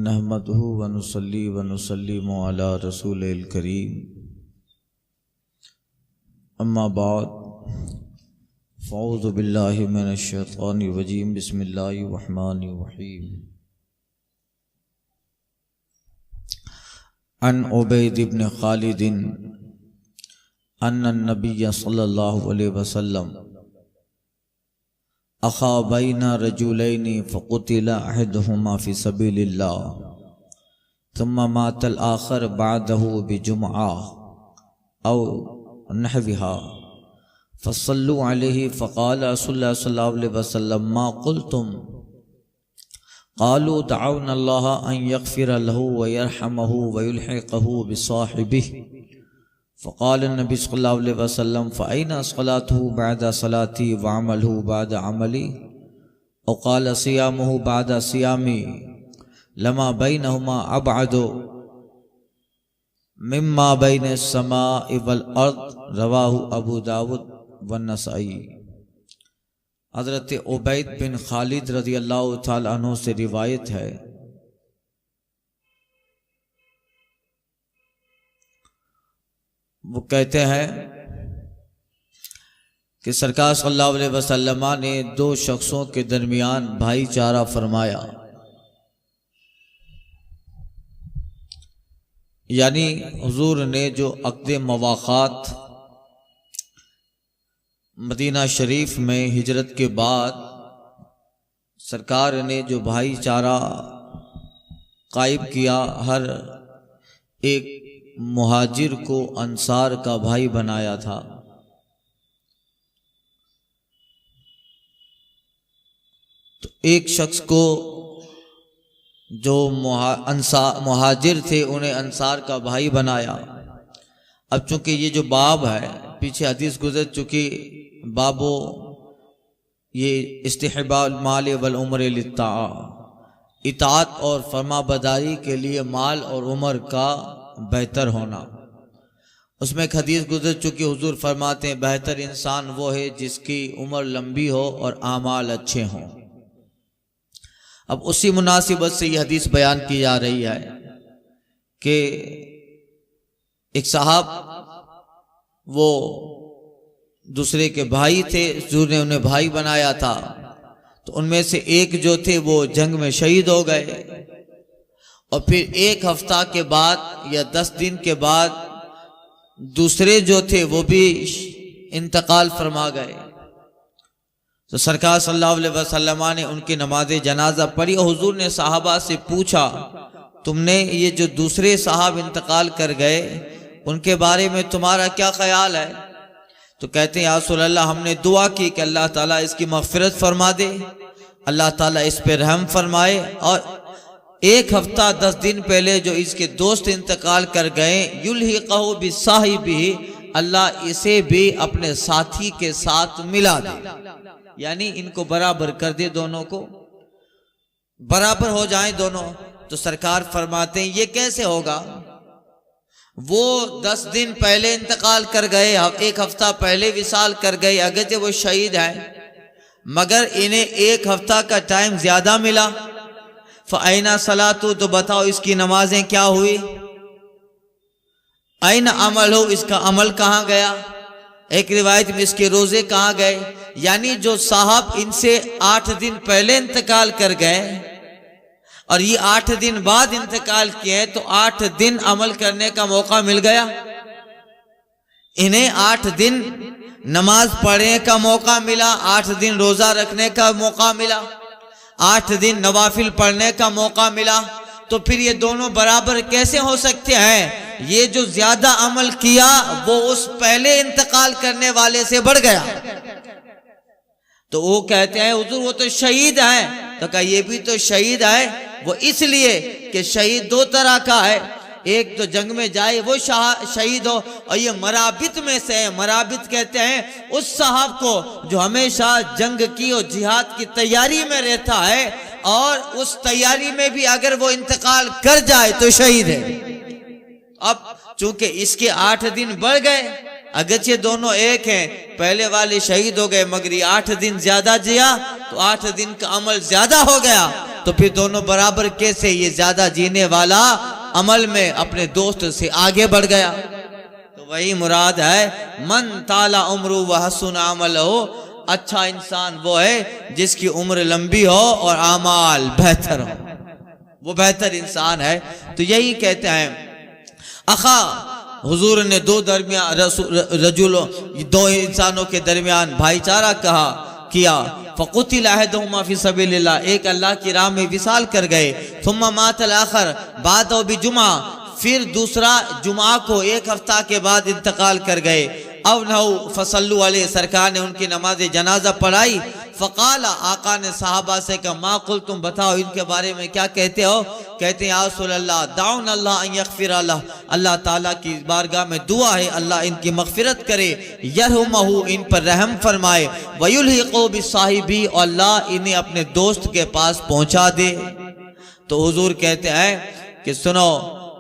نحمده ونصلي ونسلم على رسول الكريم اما بعد فاعوذ بالله من الشیطان الرجیم بسم اللہ الرحمن الرحیم عن عبید بن خالد ان النبی صلی اللہ علیہ وسلم اخا بین رجلین فقتل احدهما فی سبیل اللہ ثم مات الآخر بعده بجمعہ او نحوها فصلوا علیہ فقال رسول اللہ صلی اللہ علیہ وسلم ما قلتم قالوا دعونا اللہ ان یغفر له ویرحمه ویلحقه بصاحبه فقال النبی صلی اللہ علیہ وسلم فأین صلاته بعد صلاتي وعمله بعد عملي او قال صيامه بعد صيامي لما بينهما ابعد مما بين السماء والارض رواہ ابو داود والنسائی۔ حضرت عبید بن خالد رضی اللہ تعالی عنہ سے روایت ہے، وہ کہتے ہیں کہ سرکار صلی اللہ علیہ وسلم نے دو شخصوں کے درمیان بھائی چارہ فرمایا، یعنی حضور نے جو عقد مواخات مدینہ شریف میں ہجرت کے بعد سرکار نے جو بھائی چارہ قائم کیا، ہر ایک مہاجر کو انصار کا بھائی بنایا تھا، تو ایک شخص کو جو مہاجر تھے انہیں انصار کا بھائی بنایا۔ اب چونکہ یہ جو باب ہے، پیچھے حدیث گزر چکی، بابو یہ استحباب المال والعمر للطاعہ، اطاعت اور فرما برداری کے لیے مال اور عمر کا بہتر ہونا۔ اس میں ایک حدیث گزر چکی، حضور فرماتے ہیں بہتر انسان وہ ہے جس کی عمر لمبی ہو اور اعمال اچھے ہوں۔ اب اسی مناسبت سے یہ حدیث بیان کی جا رہی ہے کہ ایک صاحب وہ دوسرے کے بھائی تھے، حضور نے انہیں بھائی بنایا تھا، تو ان میں سے ایک جو تھے وہ جنگ میں شہید ہو گئے، اور پھر ایک ہفتہ کے بعد یا 10 دن کے بعد دوسرے جو تھے وہ بھی انتقال فرما گئے۔ تو سرکار صلی اللہ علیہ وسلم نے ان کی نماز جنازہ پڑھی، اور حضور نے صحابہ سے پوچھا تم نے یہ جو دوسرے صاحب انتقال کر گئے ان کے بارے میں تمہارا کیا خیال ہے؟ تو کہتے ہیں یا رسول اللہ ہم نے دعا کی کہ اللہ تعالیٰ اس کی مغفرت فرما دے، اللہ تعالیٰ اس پہ رحم فرمائے، اور ایک ہفتہ 10 دن پہلے جو اس کے دوست انتقال کر گئے یلحقہ بصاحبہ، اللہ اسے بھی اپنے ساتھی کے ساتھ ملا دے، یعنی ان کو برابر کر دے، دونوں کو برابر ہو جائیں دونوں۔ تو سرکار فرماتے ہیں یہ کیسے ہوگا؟ وہ 10 دن پہلے انتقال کر گئے، ایک ہفتہ پہلے وصال کر گئے، اگرچہ وہ شہید ہیں مگر انہیں ایک ہفتہ کا ٹائم زیادہ ملا۔ فَأَيْنَ صَلَاتُ، تو بتاؤ اس کی نمازیں کیا ہوئی؟ اَيْنَ عَمَلُ، اس کا عمل کہاں گیا؟ ایک روایت میں اس کے روزے کہاں گئے؟ یعنی جو صاحب ان سے 8 دن پہلے انتقال کر گئے اور یہ 8 دن بعد انتقال کیے تو 8 دن عمل کرنے کا موقع مل گیا، انہیں 8 دن نماز پڑھنے کا موقع ملا، 8 دن روزہ رکھنے کا موقع ملا، 8 دن نوافل پڑھنے کا موقع ملا۔ تو پھر یہ دونوں برابر کیسے ہو سکتے ہیں؟ یہ جو زیادہ عمل کیا وہ اس پہلے انتقال کرنے والے سے بڑھ گیا۔ تو وہ کہتے ہیں حضور وہ تو شہید ہیں، تو کہا یہ بھی تو شہید ہے، وہ اس لیے کہ شہید 2 طرح کا ہے، ایک تو جنگ میں جائے وہ شہید ہو، اور یہ مرابط میں سے ہے۔ مرابط کہتے ہیں اس صاحب کو جو ہمیشہ جنگ کی اور جہاد کی تیاری میں رہتا ہے، اور اس تیاری میں بھی اگر وہ انتقال کر جائے تو شہید ہے۔ اب چونکہ اس کے 8 دن بڑھ گئے، اگرچہ دونوں ایک ہیں، پہلے والے شہید ہو گئے مگر یہ 8 دن زیادہ جیا تو 8 دن کا عمل زیادہ ہو گیا، تو پھر دونوں برابر کیسے؟ یہ زیادہ جینے والا عمل میں اپنے دوست سے آگے بڑھ گیا. تو وہی مراد ہے من طال عمرہ وحسن عملہ، اچھا انسان وہ ہے جس کی عمر لمبی ہو اور اعمال بہتر ہو، وہ بہتر انسان ہے. تو یہی کہتے ہیں اخا، حضور نے دو انسانوں کے درمیان بھائی چارہ کیا. فقتل احدہما فی سبیل اللہ، ایک اللہ کی راہ میں وصال کر گئے. ثم مات الاخر بعدہ بجمعہ، پھر دوسرا جمعہ کو ایک ہفتہ کے بعد انتقال کر گئے. او نہو فصلوا علیہ، سرکار نے ان کی نماز جنازہ پڑھائی. فقال، آقا نے صحابہ سے کہا ما قلتم، بتاؤ ان کے بارے میں کیا کہتے ہو؟ کہتے ہیں یا رسول اللہ دعونا اللہ ان یغفر اللہ، اللہ تعالیٰ کی بارگاہ میں دعا ہے اللہ ان کی مغفرت کرے، یرحمہ، ان پر رحم فرمائے، ویلحقہ بصاحبہ، اور اللہ انہیں اپنے دوست کے پاس پہنچا دے. تو حضور کہتے ہیں کہ سنو،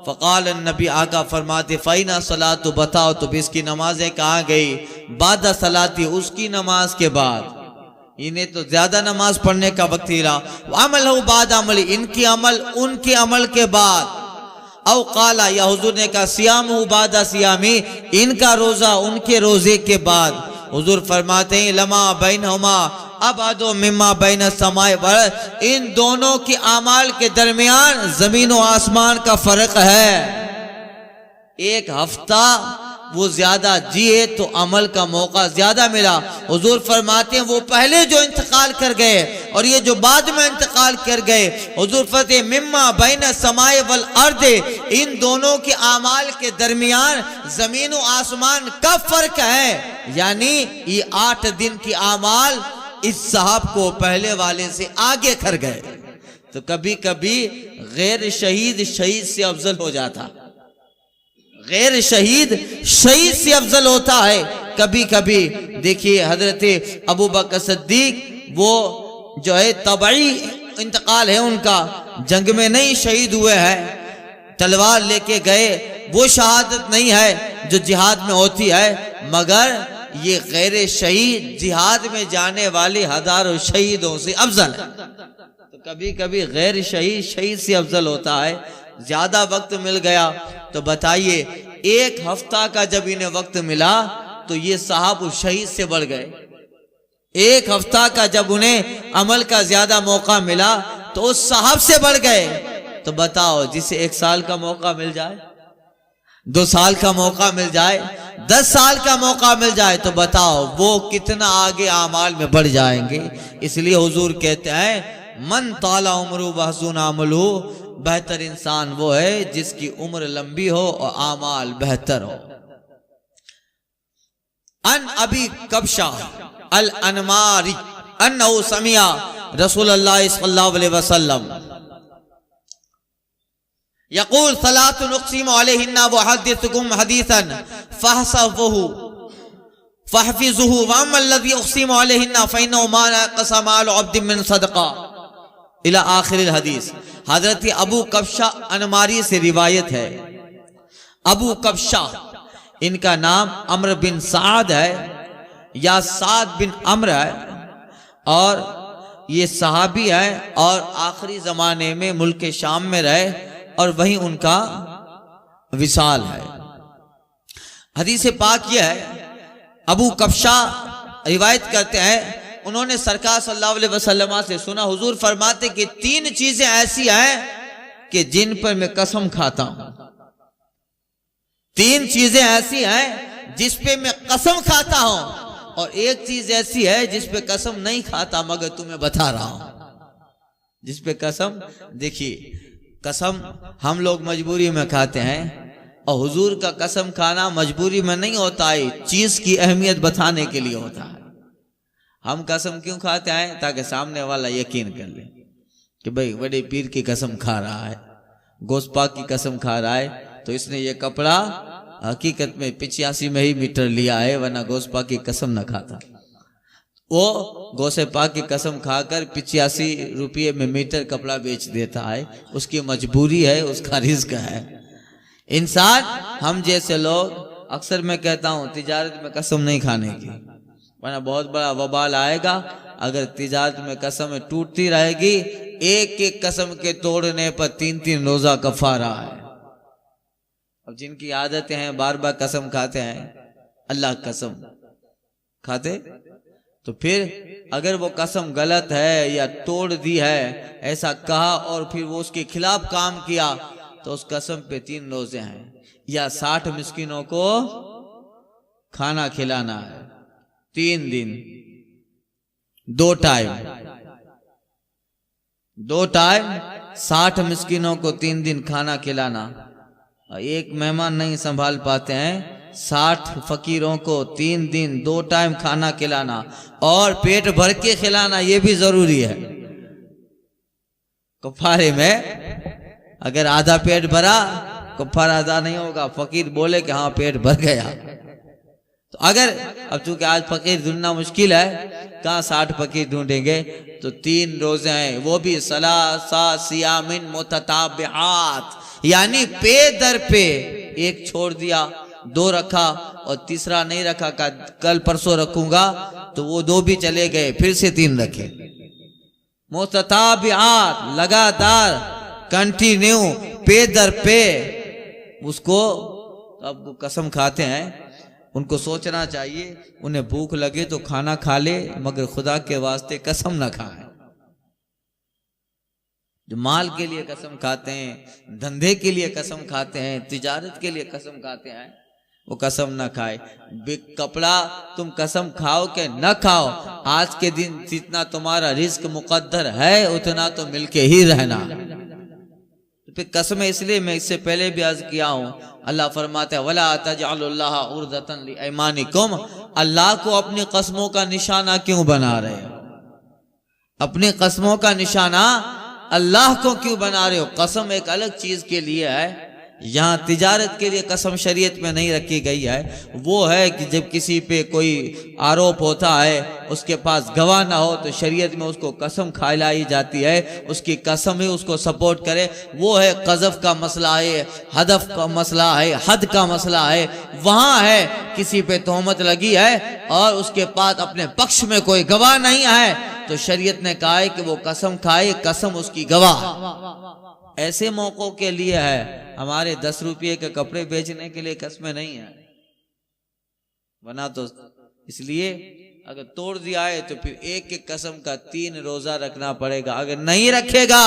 فقال النبی، آقا فرماتے فَإِنَ الصَّلَاةُ، بتاؤ تو اس کی نمازیں کہاں گئی؟ بعد صلاتی، اس کی نماز کے بعد. انہیں تو زیادہ نماز پڑھنے کا وقت ہی رہا. وَعَمَلْهُ بَعْدَ عَمَلِ، ان کی عمل ان کے عمل کے بعد. او قال، یا حضور نے کہا صِيَامُهُ بَعْدَ صِيَامِهِ، ان کا روزہ ان کے روزے کے بعد. حضور فرماتے ہیں لما بینہما ابعد مما بین السماء والارض، ان دونوں کی اعمال کے درمیان زمین و آسمان کا فرق ہے. ایک ہفتہ وہ زیادہ جیے تو عمل کا موقع زیادہ ملا. حضور فرماتے ہیں وہ پہلے جو انتقال کر گئے اور یہ جو بعد میں انتقال کر گئے، حضور فرماتے ہیں مما بین السماء والارض، ان دونوں کے اعمال کے درمیان زمین و آسمان کا فرق ہے. یعنی یہ 8 دن کی اعمال اس صاحب کو پہلے والے سے آگے کر گئے. تو کبھی کبھی غیر شہید شہید سے افضل ہو جاتا، غیر شہید شہید سے افضل ہوتا ہے. کبھی کبھی دیکھیے حضرت ابو بکر صدیق، وہ جو ہے طبعی انتقال ہے ان کا، جنگ میں نہیں شہید ہوئے ہیں، تلوار لے کے گئے، وہ شہادت نہیں ہے جو جہاد میں ہوتی ہے، مگر یہ غیر شہید جہاد میں جانے والے ہزاروں شہیدوں سے افضل ہے. تو کبھی کبھی غیر شہید شہید سے افضل ہوتا ہے. زیادہ وقت مل گیا تو بتائیے، ایک ہفتہ کا جب انہیں وقت ملا تو یہ صاحب شہید سے بڑھ گئے. ایک ہفتہ کا جب انہیں عمل کا زیادہ موقع ملا تو اس صاحب سے بڑھ گئے. تو بتاؤ جسے 1 سال کا موقع مل جائے، 2 سال کا موقع مل جائے، 10 سال کا موقع مل جائے، تو بتاؤ وہ کتنا آگے اعمال میں بڑھ جائیں گے. اس لیے حضور کہتے ہیں من طال عمرہ وحسن عملہ، بہتر انسان وہ ہے جس کی عمر لمبی ہو اور اعمال بہتر ہو. ان ابی کبشہ الانماری انہ سمع رسول اللہ صلی اللہ علیہ وسلم یقول ثلاث اقسم علیہن وحدثکم حدیثا فاحفظوہ واما الذی اقسم علیہن فإنہ ما نقص مال عبد من صدقہ الى آخر الحدیث. حضرت ابو کبشہ انماری سے روایت ہے. ابو کبشہ ان کا نام عمرو بن سعد ہے یا سعد بن عمرو ہے، اور یہ صحابی ہے اور آخری زمانے میں ملک شام میں رہے اور وہیں ان کا وصال ہے. حدیث پاک یہ ہے، ابو کبشہ روایت کرتے ہیں انہوں نے سرکار صلی اللہ علیہ وسلم سے سنا، حضور فرماتے کہ 3 چیزیں ایسی ہیں کہ جن پر میں قسم کھاتا ہوں. 3 چیزیں ایسی ہیں جس پہ میں قسم کھاتا ہوں، اور ایک چیز ایسی ہے جس پہ قسم نہیں کھاتا مگر تمہیں بتا رہا ہوں. جس پہ قسم، دیکھیے قسم ہم لوگ مجبوری میں کھاتے ہیں، اور حضور کا قسم کھانا مجبوری میں نہیں ہوتا ہے، چیز کی اہمیت بتانے کے لیے ہوتا ہے. ہم قسم کیوں کھاتے ہیں؟ تاکہ سامنے والا یقین کر لے کہ بھئی بڑے پیر کی قسم کھا رہا ہے، گوشت پاک کی قسم کھا رہا ہے، تو اس نے یہ کپڑا حقیقت میں 85 میں ہی میٹر لیا ہے، ورنہ گوشت پاک کی قسم نہ کھاتا. وہ گوشت پاک کی قسم کھا کر 85 روپے میں میٹر کپڑا بیچ دیتا ہے، اس کی مجبوری ہے، اس کا رزق ہے. انسان ہم جیسے لوگ، اکثر میں کہتا ہوں تجارت میں قسم نہیں کھانے کی، ورنہ بہت بڑا وبال آئے گا. اگر تجارت میں قسم ٹوٹتی رہے گی ایک ایک قسم کے توڑنے پر 3 روزہ کفارہ ہے۔ اب جن کی عادتیں ہیں بار بار قسم کھاتے ہیں، اللہ قسم کھاتے، تو پھر اگر وہ قسم غلط ہے یا توڑ دی ہے، ایسا کہا اور پھر وہ اس کے خلاف کام کیا، تو اس قسم پہ 3 روزے ہیں، یا 60 مسکینوں کو کھانا کھلانا ہے 3 دن 2 ٹائم 60 مسکینوں کو 3 دن کھانا کھلانا۔ ایک مہمان نہیں سنبھال پاتے ہیں، 60 فقیروں کو 3 دن 2 ٹائم کھانا کھلانا، اور پیٹ بھر کے کھلانا، یہ بھی ضروری ہے۔ کفارے میں اگر آدھا پیٹ بھرا کفارہ ادا نہیں ہوگا، فقیر بولے کہ ہاں پیٹ بھر گیا۔ تو اگر اب چونکہ آج فقیر ڈھونڈنا مشکل ہے، کہاں 60 فقیر ڈھونڈیں گے، تو 3 روزے ہیں، وہ بھی ثلاثہ صیام متتابعات، یعنی پے در پہ، ایک چھوڑ دیا 2 رکھا اور تیسرا نہیں رکھا، کل پرسوں رکھوں گا، تو وہ 2 بھی چلے گئے، پھر سے 3 رکھے۔ متتابعات، لگاتار، کنٹینیو، پے در پے، اس کو اب قسم کھاتے ہیں، ان کو سوچنا چاہیے، انہیں بھوک لگے تو کھانا کھا لے، مگر خدا کے واسطے قسم نہ کھائیں۔ جو مال کے لیے قسم کھاتے ہیں، دھندے کے لیے قسم کھاتے ہیں، تجارت کے لیے قسم کھاتے ہیں، وہ قسم نہ کھائے۔ کپڑا تم قسم کھاؤ کہ نہ کھاؤ، آج کے دن جتنا تمہارا رزق مقدر ہے اتنا تو مل کے ہی رہنا۔ پھر قسم اس لیے میں اس سے پہلے بھی عرض کیا ہوں، اللہ فرماتا ہے وَلَا تَجْعَلُوا اللَّهَ عُرْضَةً لِأَيْمَانِكُمْ، اللہ کو اپنی قسموں کا نشانہ کیوں بنا رہے ہو؟ اپنی قسموں کا نشانہ اللہ کو کیوں بنا رہے ہو؟ قسم ایک الگ چیز کے لیے ہے، یہاں تجارت کے لیے قسم شریعت میں نہیں رکھی گئی ہے۔ وہ ہے کہ جب کسی پہ کوئی آروپ ہوتا ہے، اس کے پاس گواہ نہ ہو، تو شریعت میں اس کو قسم کھلائی جاتی ہے، اس کی قسم ہی اس کو سپورٹ کرے۔ وہ ہے قذف کا مسئلہ ہے، ہدف کا مسئلہ ہے، حد کا مسئلہ ہے، وہاں ہے کسی پہ تہمت لگی ہے اور اس کے پاس اپنے پکش میں کوئی گواہ نہیں ہے، تو شریعت نے کہا ہے کہ وہ قسم کھائے، قسم اس کی گواہ۔ ایسے موقعوں کے لیے ہے، ہمارے 10 روپے کے کپڑے بیچنے کے لیے قسمیں نہیں ہیں، ورنہ تو اس لیے اگر توڑ دیا ہے تو پھر ایک ایک قسم کا 3 روزہ رکھنا پڑے گا، اگر نہیں رکھے گا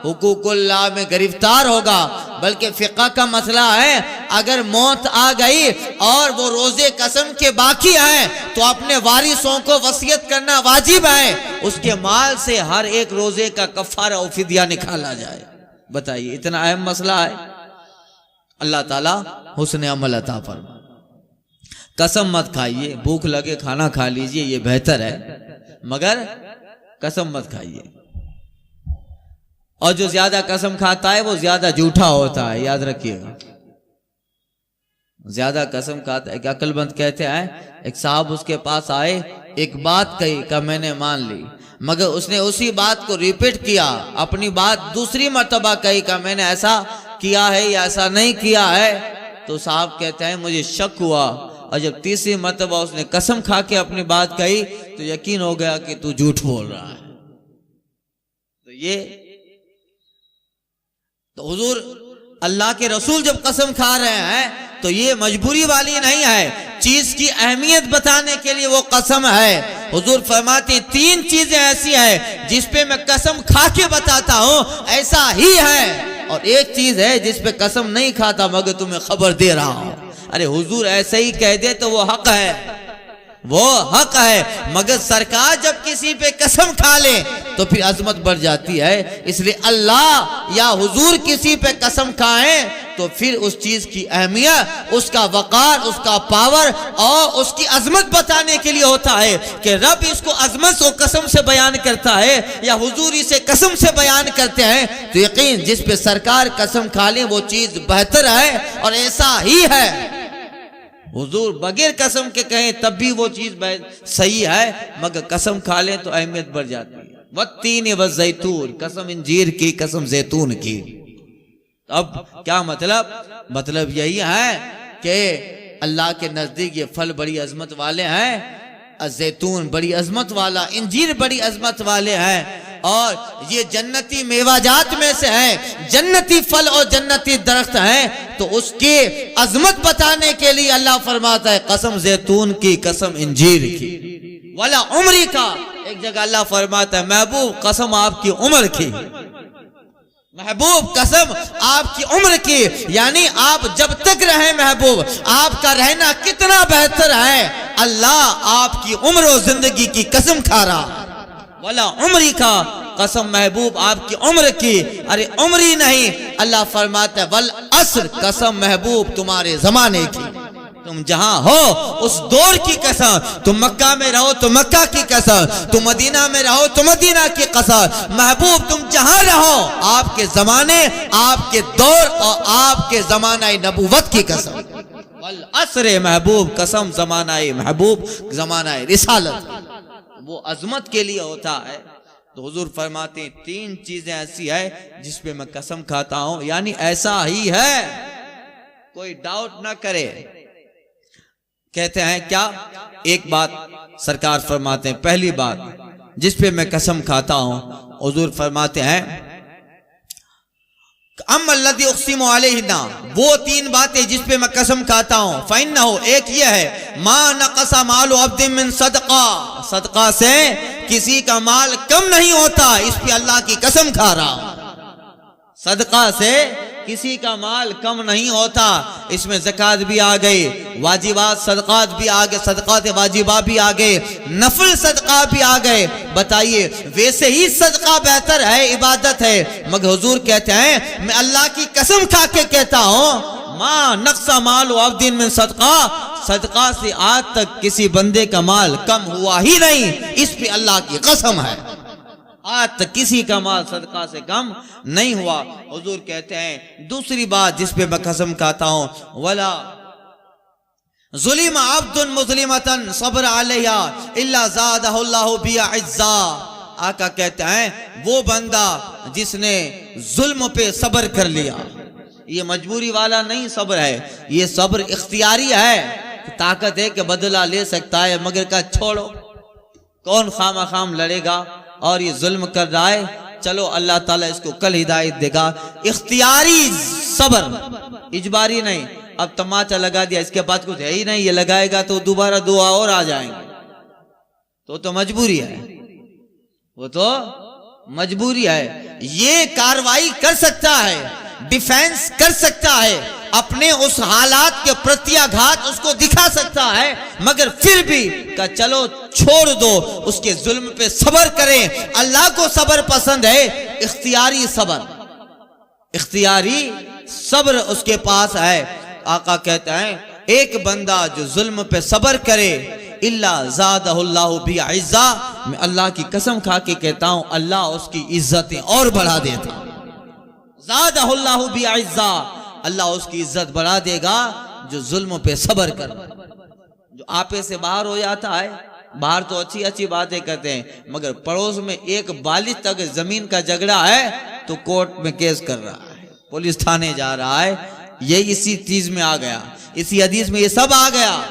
حقوق اللہ میں گرفتار ہوگا۔ بلکہ فقہ کا مسئلہ ہے، اگر موت آ گئی اور وہ روزے قسم کے باقی ہیں تو اپنے وارثوں کو وصیت کرنا واجب ہے، اس کے مال سے ہر ایک روزے کا کفارہ و فدیہ نکالا جائے۔ بتائیے اتنا اہم مسئلہ ہے۔ اللہ تعالیٰ حسن عمل عطا فرمائے۔ قسم مت کھائیے، بھوک لگے کھانا کھا لیجئے، یہ بہتر ہے، مگر قسم مت کھائیے۔ اور جو زیادہ قسم کھاتا ہے وہ زیادہ جھوٹا ہوتا ہے، یاد رکھیے گا۔ زیادہ قسم کھاتا ہے کہ عقل مند کہتے ہیں، ایک صاحب اس کے پاس آئے، ایک بات کہی کہ میں نے مان لی، مگر اس نے اسی بات کو ریپیٹ کیا، اپنی بات دوسری مرتبہ کہی کہ میں نے ایسا کیا ہے یا ایسا نہیں کیا ہے، تو صاحب کہتے ہیں مجھے شک ہوا، اور جب تیسری مرتبہ اس نے قسم کھا کے اپنی بات کہی تو یقین ہو گیا کہ تو جھوٹ بول رہا ہے۔ تو حضور اللہ کے رسول جب قسم کھا رہے ہیں تو یہ مجبوری والی نہیں ہے، چیز کی اہمیت بتانے کے لیے وہ قسم ہے۔ حضور فرماتے 3 چیزیں ایسی ہیں جس پہ میں قسم کھا کے بتاتا ہوں ایسا ہی ہے، اور ایک چیز ہے جس پہ قسم نہیں کھاتا مگر تمہیں خبر دے رہا ہوں۔ ارے حضور ایسے ہی کہہ دے تو وہ حق ہے، وہ حق ہے، مگر سرکار جب کسی پہ قسم کھا لے تو پھر عظمت بڑھ جاتی ہے۔ اس لیے اللہ یا حضور کسی پہ قسم کھائیں تو پھر اس چیز کی اہمیت، اس کا وقار، اس کا پاور اور اس کی عظمت بتانے کے لیے ہوتا ہے کہ رب اس کو عظمت کو قسم سے بیان کرتا ہے یا حضور اسے قسم سے بیان کرتے ہیں، تو یقین جس پہ سرکار قسم کھا لیں وہ چیز بہتر ہے اور ایسا ہی ہے۔ حضور بغیر قسم کے کہیں تب بھی وہ چیز صحیح ہے، مگر قسم کھا لیں تو اہمیت بڑھ جاتی ہے۔ والتین والزیتون، قسم انجیر کی، قسم زیتون کی۔ اب کیا مطلب یہی ہے کہ اللہ کے نزدیک یہ پھل بڑی عظمت والے ہیں، زیتون بڑی عظمت والا، انجیر بڑی عظمت والے ہیں، اور یہ جنتی میوہ جات میں سے ہے، جنتی پھل اور جنتی درخت ہیں، تو اس کی عظمت بتانے کے لیے اللہ فرماتا ہے قسم زیتون کی، قسم انجیر کی، ولا عمری کا۔ ایک جگہ اللہ فرماتا ہے محبوب قسم آپ کی عمر کی، محبوب قسم آپ کی عمر کی، یعنی آپ جب تک رہیں محبوب آپ کا رہنا کتنا بہتر ہے، اللہ آپ کی عمر و زندگی کی قسم کھا رہا، ولا عمری کا، قسم محبوب آپ کی عمر کی، ارے عمری نہیں، اللہ فرماتا ہے والعصر، قسم محبوب تمہارے زمانے کی، تم جہاں ہو اس دور کی قسم، تم مکہ میں رہو تو مکہ کی قسم، تم مدینہ میں رہو تو مدینہ کی قسم، محبوب تم جہاں رہو آپ کے زمانے، آپ کے دور اور آپ کے زمانہ نبوت کی قسم، والعصر محبوب قسم زمانہ محبوب، زمانہ رسالت، وہ عظمت کے لیے ہوتا ہے۔ تو حضور فرماتے ہیں تین چیزیں ایسی ہے جس پہ میں قسم کھاتا ہوں، یعنی ایسا ہی ہے، کوئی ڈاؤٹ نہ کرے۔ کہتے ہیں کیا؟ ایک بات سرکار فرماتے ہیں، پہلی بات جس پہ میں قسم کھاتا ہوں، حضور فرماتے ہیں اما الذی اقسم علیہنا، وہ تین باتیں جس پہ میں قسم کھاتا ہوں، فإنہ، ایک یہ ہے ما نقص مال عبد من صدقہ، صدقہ سے کسی کا مال کم نہیں ہوتا، اس پہ اللہ کی قسم کھا رہا ہوں، صدقہ سے کسی کا مال کم نہیں ہوتا، اس میں زکوٰۃ بھی آ گئی، واجبات صدقات بھی آ گئے، صدقات واجبات بھی آ گئے، نفل صدقہ بھی آ گئے۔ بتائیے ویسے ہی صدقہ بہتر ہے، عبادت ہے، مگر حضور کہتے ہیں میں اللہ کی قسم کھا کے کہتا ہوں ما نقص مال عبد من صدقہ، صدقہ سے آج تک کسی بندے کا مال کم ہوا ہی نہیں، اس پہ اللہ کی قسم ہے، آج تک کسی کا مال صدقہ سے کم نہیں ہوا۔ حضور کہتے ہیں دوسری بات جس پہ میں قسم کھاتا ہوں، ولا ظلم عبد مظلمۃ صبر علیہا الا زادہ اللہ بہا عزا، آقا کہتے ہیں وہ بندہ جس نے ظلم پہ صبر کر لیا، یہ مجبوری والا نہیں صبر ہے، یہ صبر اختیاری ہے، طاقت ہے کہ بدلہ لے سکتا ہے، مگر کہا چھوڑو، کون خام خام لڑے گا، اور یہ ظلم کر رہا ہے، چلو اللہ تعالیٰ اس کو کل ہدایت دے گا، اختیاری صبر، اجباری نہیں۔ اب تماچا لگا دیا، اس کے بعد کچھ ہے ہی نہیں، یہ لگائے گا تو دوبارہ دعا اور آ جائیں گے، تو مجبوری ہے، وہ تو مجبوری ہے، یہ کاروائی کر سکتا ہے، ڈیفینس کر سکتا ہے، اپنے اس حالات کے پرتیاگھات اس کو دکھا سکتا ہے، مگر پھر بھی کہ چلو چھوڑ دو، اس کے ظلم پہ صبر کریں، اللہ کو صبر پسند ہے، اختیاری صبر، اختیاری صبر اس کے پاس ہے۔ آقا کہتا ہے ایک بندہ جو ظلم پہ صبر کرے الا زادہ اللہ بعزا، میں اللہ کی قسم کھا کے کہتا ہوں اللہ اس کی عزتیں اور بڑھا دیتا، زادہ اللہ بعزا، اللہ اس کی عزت بڑھا دے گا جو ظلم پہ صبر کر، جو آپے سے باہر ہو جاتا ہے، باہر تو اچھی اچھی باتیں کرتے ہیں، مگر پڑوس میں ایک بالغ تک زمین کا جھگڑا ہے تو کورٹ میں کیس کر رہا ہے، پولیس تھانے جا رہا ہے، یہ اسی چیز میں آ گیا، اسی حدیث میں یہ سب آ گیا۔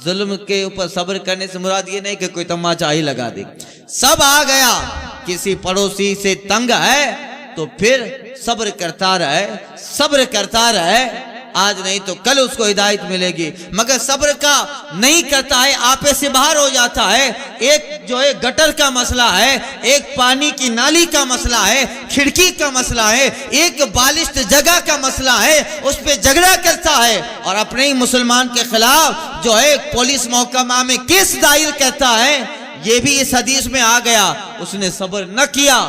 ظلم کے اوپر صبر کرنے سے مراد یہ نہیں کہ کوئی تماچا ہی لگا دے، سب آ گیا، کسی پڑوسی سے تنگ ہے تو پھر صبر کرتا رہے، صبر کرتا رہے، آج نہیں تو کل اس کو ہدایت ملے گی، مگر صبر کا نہیں کرتا ہے، آپے سے باہر ہو جاتا ہے، ایک جو ہے گٹر کا مسئلہ ہے، ایک پانی کی نالی کا مسئلہ ہے، کھڑکی کا مسئلہ ہے، ایک بالشت جگہ کا مسئلہ ہے، اس پہ جھگڑا کرتا ہے، اور اپنے ہی مسلمان کے خلاف جو ہے پولیس محکمہ میں کیس دائر کرتا ہے، یہ بھی اس حدیث میں آ گیا، اس نے صبر نہ کیا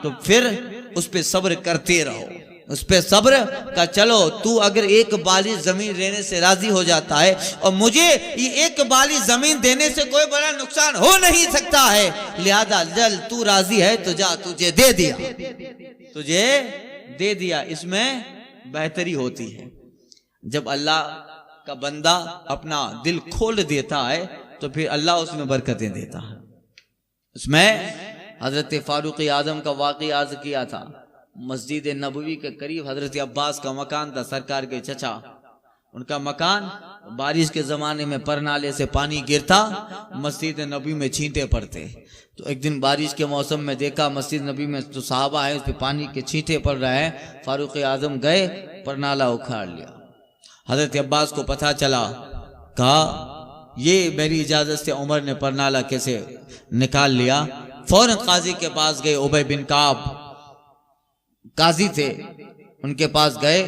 تو پھر اس پہ صبر کرتے رہو، اس پہ صبر کا چلو تو اگر ایک بالی زمین لینے سے راضی ہو جاتا ہے اور مجھے یہ ایک بالی زمین دینے سے کوئی بڑا نقصان ہو نہیں سکتا ہے، لہذا جل تو راضی ہے تو جا، تجھے دے دیا، تجھے دے دیا، اس میں بہتری ہوتی ہے۔ جب اللہ کا بندہ اپنا دل کھول دیتا ہے تو پھر اللہ اس میں برکتیں دیتا ہے۔ اس میں حضرت فاروق اعظم کا واقعہ عرض کیا تھا، مسجد نبوی کے قریب حضرت عباس کا مکان تھا، سرکار کے چچا، ان کا مکان بارش کے زمانے میں پرنالے سے پانی گرتا، مسجد نبی میں چھینٹے پڑتے. تو ایک دن بارش کے موسم میں دیکھا مسجد نبی میں جو صحابہ ہیں اس پہ پانی کے چھینٹے پڑ رہے ہیں. فاروق اعظم گئے، پرنالہ اکھاڑ لیا. حضرت عباس کو پتہ چلا، کہا یہ میری اجازت سے عمر نے پرنالہ کیسے نکال لیا. فوراً قاضی کے پاس گئے. ابی بن کعب قاضی تھے، ان کے پاس گئے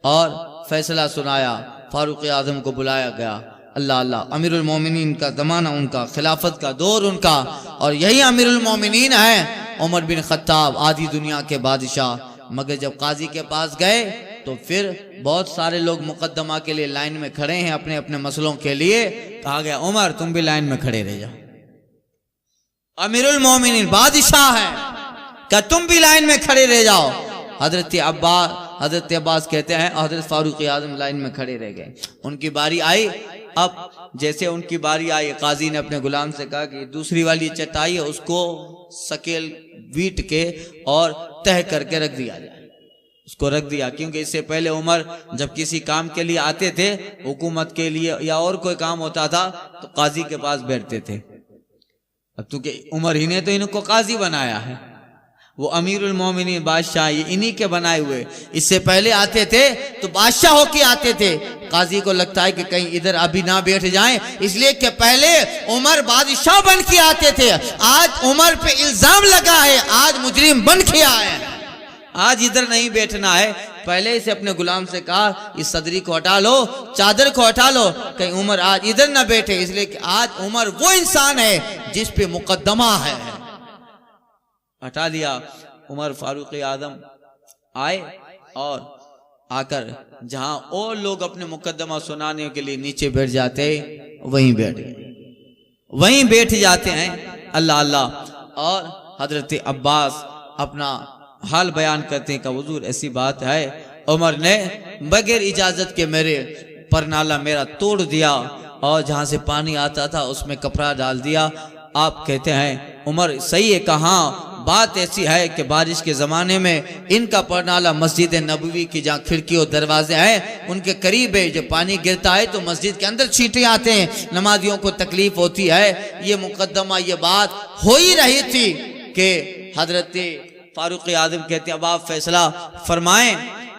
اور فیصلہ سنایا. فاروق اعظم کو بلایا گیا. اللہ اللہ، امیر المومنین کا زمانہ ان کا، خلافت کا دور ان کا، اور یہی امیر المومنین ہیں عمر بن خطاب، آدھی دنیا کے بادشاہ. مگر جب قاضی کے پاس گئے تو پھر بہت سارے لوگ مقدمہ کے لیے لائن میں کھڑے ہیں اپنے اپنے مسئلوں کے لیے. کہا گیا عمر تم بھی لائن میں کھڑے رہ جاؤ، امیر المومنین بادشاہ ہے، کہ تم بھی لائن میں کھڑے رہ جاؤ. حضرت عباس کہتے ہیں حضرت فاروق اعظم لائن میں کھڑے رہ گئے. ان کی باری آئی. اب جیسے ان کی باری آئی، قاضی نے اپنے غلام سے کہا کہ دوسری والی چٹائی ہے اس کو سکیل ویٹ کے اور تہ کر کے رکھ دیا جائے. اس کو رکھ دیا، کیونکہ اس سے پہلے عمر جب کسی کام کے لیے آتے تھے، حکومت کے لیے یا اور کوئی کام ہوتا تھا، تو قاضی کے پاس بیٹھتے تھے. اب چونکہ عمر ہی نے تو ان کو قاضی بنایا ہے، وہ امیر المومنین بادشاہ یہ انہی کے بنائے ہوئے. اس سے پہلے آتے تھے تو بادشاہ ہو کے آتے تھے. قاضی کو لگتا ہے کہ کہیں ادھر ابھی نہ بیٹھ جائیں، اس لیے کہ پہلے عمر بادشاہ بن کے آتے تھے. آج عمر پہ الزام لگا ہے، آج مجرم بن کے آئے، آج ادھر نہیں بیٹھنا ہے. پہلے اسے اپنے غلام سے کہا اس صدری کو ہٹا لو، چادر کو ہٹا لو، کہیں عمر آج ادھر نہ بیٹھے. اس لیے کہ آج عمر وہ انسان ہے جس پہ مقدمہ ہے. ہٹا دیا. عمر فاروق اعظم آئے اور آ کر جہاں اور لوگ اپنے مقدمہ سنانے کے لیے نیچے بیٹھ جاتے وہیں بیٹھ جاتے ہیں. اللہ اللہ. اور حضرت عباس اپنا حال بیان کرتے ہیں کہ حضور ایسی بات ہے، عمر نے بغیر اجازت کے میرے پرنالہ میرا توڑ دیا اور جہاں سے پانی آتا تھا اس میں کپڑا ڈال دیا. آپ کہتے ہیں عمر صحیح ہے، کہاں بات ایسی ہے کہ بارش کے زمانے میں ان کا پرنالہ مسجد نبوی کی جہاں کھڑکی اور دروازے ہیں ان کے قریب ہے. جب پانی گرتا ہے تو مسجد کے اندر چھینٹے آتے ہیں، نمازیوں کو تکلیف ہوتی ہے. یہ مقدمہ یہ بات ہو ہی رہی تھی کہ حضرت فاروق اعظم کہتے ہیں اب آپ فیصلہ فرمائیں.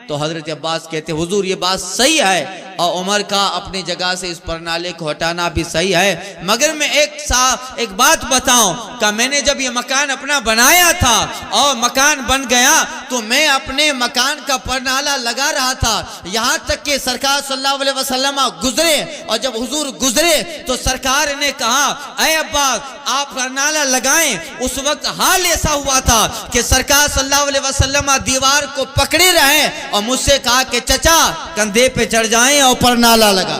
تو حضرت عباس کہتے ہیں حضور یہ بات صحیح ہے، اور عمر کا اپنی جگہ سے اس پرنالے کو ہٹانا بھی صحیح ہے. مگر میں ایک بات بتاؤں کہ میں نے جب یہ مکان اپنا بنایا تھا اور مکان بن گیا تو میں اپنے مکان کا پرنالہ لگا رہا تھا، یہاں تک کہ سرکار صلی اللہ علیہ وسلم گزرے. اور جب حضور گزرے تو سرکار نے کہا اے عباس آپ پرنالہ لگائیں. اس وقت حال ایسا ہوا تھا کہ سرکار صلی اللہ علیہ وسلم دیوار کو پکڑے رہے اور مجھ سے کہا کہ چچا کندھے پہ چڑھ جائیں اور پرنالہ لگا.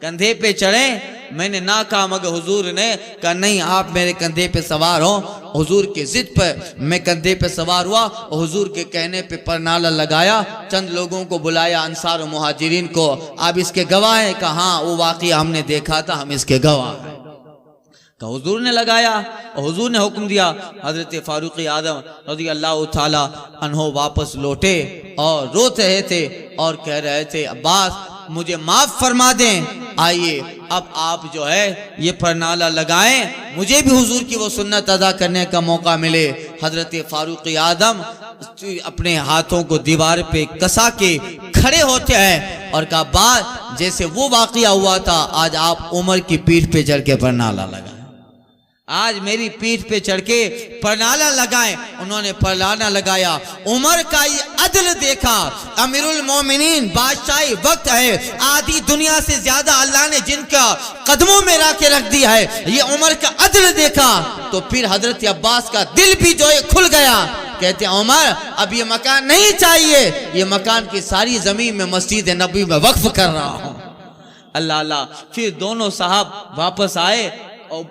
کندھے پہ چڑھیں. میں نے نہ کہا مگر حضور نے کہا نہیں آپ میرے کندھے پہ سوار ہو. حضور کی ضد پر میں کندھے پہ سوار ہوا اور حضور کے کہنے پہ پرنالہ لگایا. چند لوگوں کو بلایا انصار و مہاجرین کو، آپ اس کے گواہ ہیں؟ کہا ہاں وہ واقعہ ہم نے دیکھا تھا، ہم اس کے گواہ ہیں. کہ حضور نے لگایا اور حضور نے حکم دیا. حضرت فاروق اعظم رضی اللہ تعالی عنہ واپس لوٹے اور روتے رہے تھے اور کہہ رہے تھے عباس مجھے معاف فرما دیں، آئیے اب آپ جو ہے یہ پرنالہ لگائیں، مجھے بھی حضور کی وہ سنت ادا کرنے کا موقع ملے. حضرت فاروق اعظم اپنے ہاتھوں کو دیوار پہ کسا کے کھڑے ہوتے ہیں اور کہا بات جیسے وہ واقعہ ہوا تھا آج آپ عمر کی پیٹھ پہ چڑھ کے پرنالہ لگائیں، آج میری پیٹھ پہ چڑھ کے پرنالہ لگائیں. انہوں نے پرنالہ لگایا. عمر کا یہ عدل دیکھا. امیر المومنین بادشاہی وقت ہے، آدھی دنیا سے زیادہ اللہ نے جن کا قدموں میں لا کے رکھ دیا ہے، یہ عمر کا عدل دیکھا تو پھر حضرت عباس کا دل بھی جو ہے کھل گیا. کہتے ہیں عمر اب یہ مکان نہیں چاہیے، یہ مکان کی ساری زمین میں مسجد نبوی میں وقف کر رہا ہوں. اللہ اللہ. پھر دونوں صاحب واپس آئے اور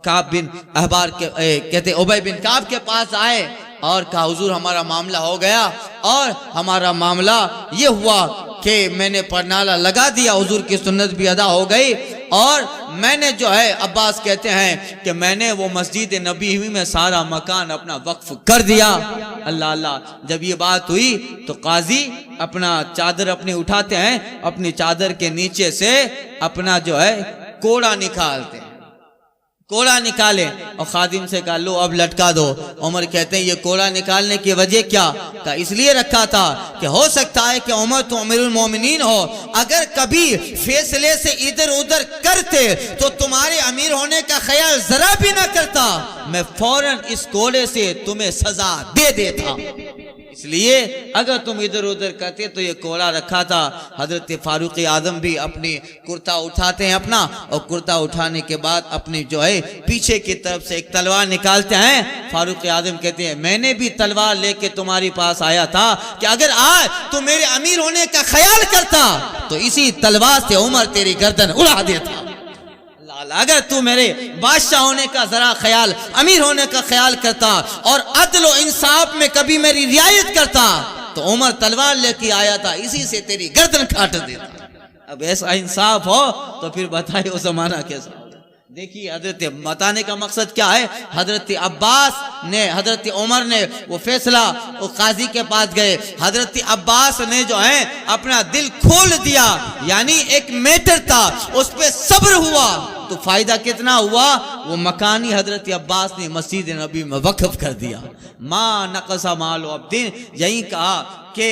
کعب بن احبار کے کہتے ابی بن کعب کے پاس آئے اور کہا حضور ہمارا معاملہ ہو گیا اور ہمارا معاملہ یہ ہوا کہ میں نے پرنالہ لگا دیا، حضور کی سنت بھی ادا ہو گئی اور میں نے جو ہے عباس کہتے ہیں کہ میں نے وہ مسجد نبی میں سارا مکان اپنا وقف کر دیا۔ اللہ اللہ، جب یہ بات ہوئی تو قاضی اپنا چادر اپنی اٹھاتے ہیں، اپنی چادر کے نیچے سے اپنا جو ہے کوڑا نکالتے ہیں، کوڑا نکالے اور خادم سے کہا لو اب لٹکا دو۔ عمر کہتے ہیں یہ کوڑا نکالنے کی وجہ کیا؟ کہا اس لیے رکھا تھا کہ ہو سکتا ہے کہ عمر تو امیر المومنین ہو، اگر کبھی فیصلے سے ادھر ادھر کرتے تو تمہارے امیر ہونے کا خیال ذرا بھی نہ کرتا، میں فوراً اس کوڑے سے تمہیں سزا دے دیتا، اس لیے اگر تم ادھر ادھر کرتے تو یہ کوڑا رکھا تھا۔ حضرت فاروق اعظم بھی اپنی کرتا اٹھاتے ہیں اپنا، اور کرتا اٹھانے کے بعد اپنی جو ہے پیچھے کی طرف سے ایک تلوار نکالتے ہیں۔ فاروق اعظم کہتے ہیں میں نے بھی تلوار لے کے تمہاری پاس آیا تھا کہ اگر آج تو میرے امیر ہونے کا خیال کرتا تو اسی تلوار سے عمر تیری گردن اڑا دیتا، اگر تو میرے بادشاہ ہونے کا ذرا خیال، امیر ہونے کا خیال کرتا اور عدل و انصاف میں کبھی میری رعایت کرتا تو عمر تلوار لے کے آیا تھا، اسی سے تیری گردن کاٹ دیتا۔ اب ایسا انصاف ہو تو پھر بتائیے وہ زمانہ کیسا ہو۔ دیکھیے حضرت بتانے کا مقصد کیا ہے، حضرت عباس نے، حضرت عمر نے وہ فیصلہ وہ قاضی کے پاس گئے، حضرت عباس نے جو ہے اپنا دل کھول دیا، یعنی ایک میٹر تھا اس پہ صبر ہوا تو فائدہ کتنا ہوا، وہ مکانی حضرت عباس نے مسجد نبی میں وقف کر دیا۔ ما نقص مال عبد، یہی کہا کہ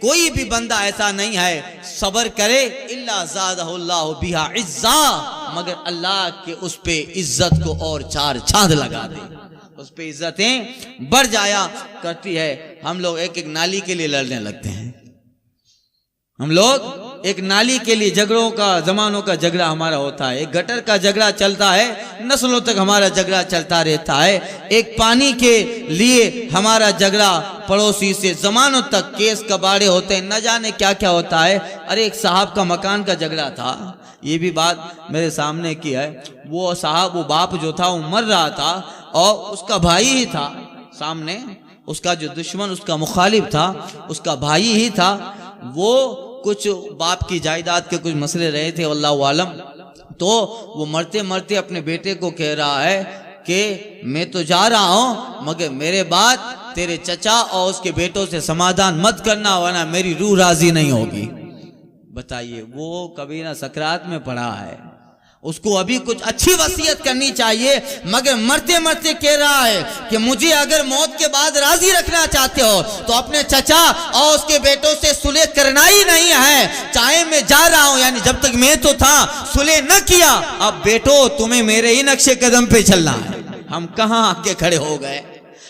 کوئی بھی بندہ ایسا نہیں ہے صبر کرے الا زادہ اللہ بہا عزا، مگر اللہ کے اس پہ عزت کو اور چار چاند لگا دے، اس پہ عزتیں بڑھ جایا کرتی ہے۔ ہم لوگ ایک ایک نالی کے لیے لڑنے لگتے ہیں، ہم لوگ ایک نالی کے لیے جھگڑوں کا، زمانوں کا جھگڑا ہمارا ہوتا ہے، ایک گٹر کا جھگڑا چلتا ہے، نسلوں تک ہمارا جھگڑا چلتا رہتا ہے، ایک پانی کے لیے ہمارا جھگڑا پڑوسی سے زمانوں تک، کیس کباڑے ہوتے ہیں، نہ جانے کیا کیا ہوتا ہے۔ ارے ایک صاحب کا مکان کا جھگڑا تھا، یہ بھی بات میرے سامنے کی ہے، وہ صاحب، وہ باپ جو تھا وہ مر رہا تھا اور اس کا بھائی ہی تھا سامنے، اس کا جو دشمن، اس کا مخالف تھا، اس کا بھائی ہی تھا، وہ کچھ باپ کی جائیداد کے کچھ مسئلے رہے تھے واللہ عالم، تو وہ مرتے مرتے اپنے بیٹے کو کہہ رہا ہے کہ میں تو جا رہا ہوں مگر میرے بعد تیرے چچا اور اس کے بیٹوں سے سمادھان مت کرنا ورنہ میری روح راضی نہیں ہوگی۔ بتائیے وہ کبھی نہ سکرات میں پڑا ہے، اس کو ابھی کچھ اچھی وصیت کرنی چاہیے مگر مرتے مرتے کہہ رہا ہے کہ مجھے اگر موت کے بعد راضی رکھنا چاہتے ہو تو اپنے چچا اور اس کے بیٹوں سے صلح کرنا ہی نہیں ہے، چاہے میں جا رہا ہوں، یعنی جب تک میں تو تھا صلح نہ کیا، اب بیٹو تمہیں میرے ہی نقشے قدم پہ چلنا ہے۔ ہم کہاں آ کے کھڑے ہو گئے،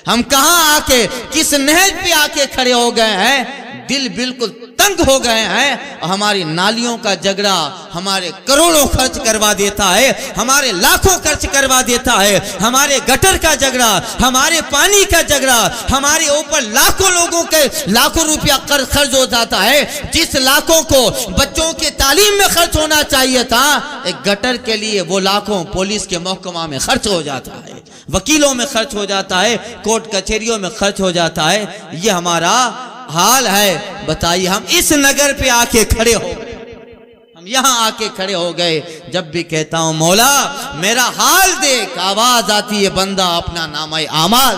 ہم کہاں آ کے کس نہج پہ آ کے کھڑے ہو گئے ہیں، دل بالکل تنگ ہو گئے ہیں، ہماری نالیوں کا جھگڑا ہمارے کروڑوں خرچ کروا دیتا ہے، ہمارے لاکھوں خرچ کروا دیتا ہے، ہمارے گٹر کا جھگڑا، ہمارے پانی کا جھگڑا، ہمارے اوپر لاکھوں لوگوں کے لاکھوں روپیہ خرچ ہو جاتا ہے، جس لاکھوں کو بچوں کے تعلیم میں خرچ ہونا چاہیے تھا، ایک گٹر کے لیے وہ لاکھوں پولیس کے محکمہ میں خرچ ہو جاتا ہے، وکیلوں میں خرچ ہو جاتا ہے، کورٹ کچہریوں میں خرچ ہو جاتا ہے۔ یہ ہمارا حال ہے۔ بتائیے ہم اس نگر پہ آ کے کھڑے ہو گئے، ہم یہاں آ کے کھڑے ہو گئے، جب بھی کہتا ہوں مولا میرا حال دیکھ، آواز آتی ہے بندہ اپنا نامہ اعمال،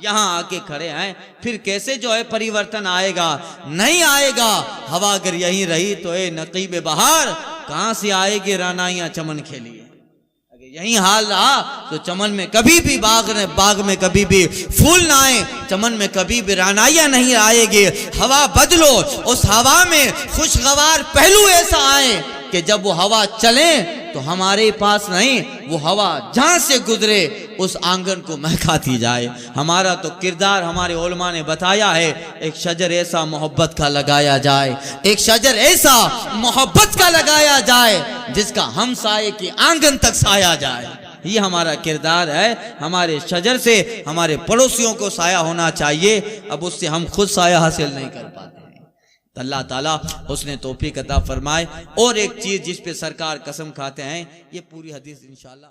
یہاں آ کے کھڑے ہیں، پھر کیسے جو ہے پریورتن آئے گا؟ نہیں آئے گا۔ ہوا اگر یہیں رہی تو اے نقیب بہار کہاں سے آئے گی رانائیاں چمن کھیلیے؟ یہی حال رہا تو چمن میں کبھی بھی باغ میں کبھی بھی پھول نہ آئے، چمن میں کبھی بھی رانائیاں نہیں آئے گی۔ ہوا بدلو، اس ہوا میں خوشگوار پہلو ایسا آئے کہ جب وہ ہوا چلے تو ہمارے پاس نہیں، وہ ہوا جہاں سے گزرے اس آنگن کو مہکاتی جائے۔ ہمارا تو کردار ہمارے علماء نے بتایا ہے، ایک شجر ایسا محبت کا لگایا جائے، ایک شجر ایسا محبت کا لگایا جائے جس کا ہمسائے کی آنگن تک سایہ جائے۔ یہ ہمارا کردار ہے، ہمارے شجر سے ہمارے پڑوسیوں کو سایہ ہونا چاہیے، اب اس سے ہم خود سایہ حاصل نہیں کر پاتے۔ اللہ تعالیٰ حسن توفیق عطا فرمائے۔ اور ایک چیز جس پہ سرکار قسم کھاتے ہیں، یہ پوری حدیث انشاءاللہ